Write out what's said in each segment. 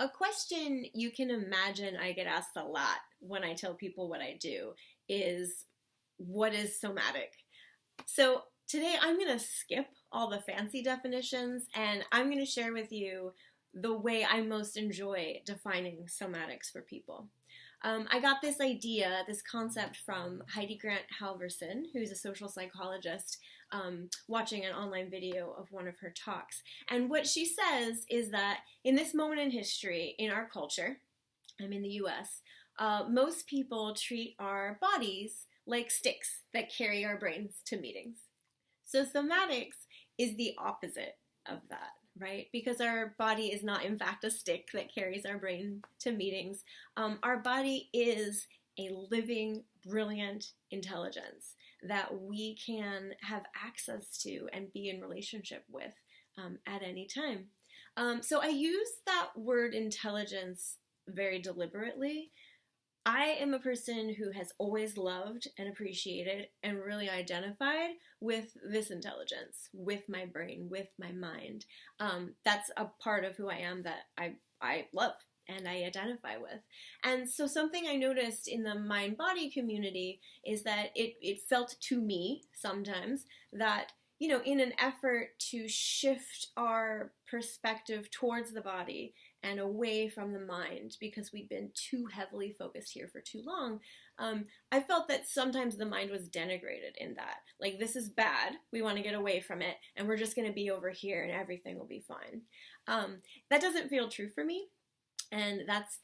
A question you can imagine I get asked a lot when I tell people what I do is, what is somatic? So today I'm going to skip all the fancy definitions and I'm going to share with you the way I most enjoy defining somatics for people. I got this idea, this concept from Heidi Grant Halverson, who's a social psychologist, watching an online video of one of her talks. And what she says is that in this moment in history, in our culture, I'm in the US, most people treat our bodies like sticks that carry our brains to meetings. So somatics is the opposite of that, right? Because our body is not, in fact, a stick that carries our brain to meetings. Our body is a living, brilliant intelligence that we can have access to and be in relationship with at any time. So I use that word intelligence very deliberately. I am a person who has always loved and appreciated and really identified with this intelligence, with my brain, with my mind. That's a part of who I am that I love and I identify with. And so something I noticed in the mind-body community is that it felt to me sometimes that, you know, in an effort to shift our perspective towards the body and away from the mind, because we'd been too heavily focused here for too long, I felt that sometimes the mind was denigrated in that. Like, this is bad, we want to get away from it, and we're just going to be over here and everything will be fine. That doesn't feel true for me, and that's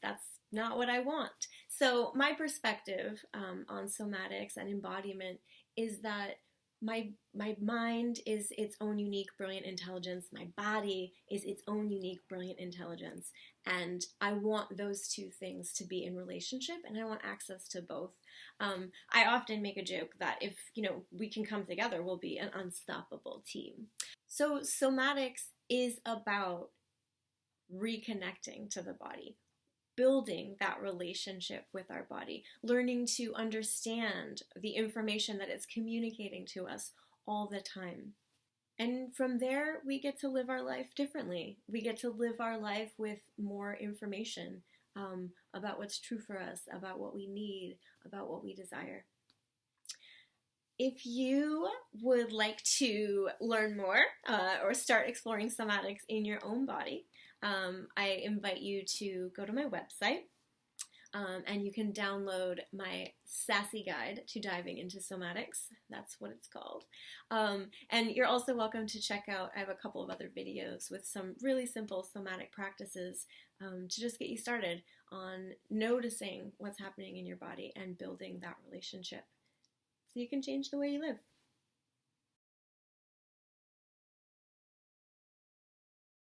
not what I want. So my perspective on somatics and embodiment is that my mind is its own unique, brilliant intelligence. My body is its own unique, brilliant intelligence. And I want those two things to be in relationship, and I want access to both. I often make a joke that if, you know, we can come together, we'll be an unstoppable team. So somatics is about reconnecting to the body, building that relationship with our body, learning to understand the information that it's communicating to us all the time. And from there, we get to live our life differently. We get to live our life with more information about what's true for us, about what we need, about what we desire. If you would like to learn more or start exploring somatics in your own body, I invite you to go to my website and you can download my sassy guide to diving into somatics. That's what it's called. And you're also welcome to check out, I have a couple of other videos with some really simple somatic practices to just get you started on noticing what's happening in your body and building that relationship so you can change the way you live.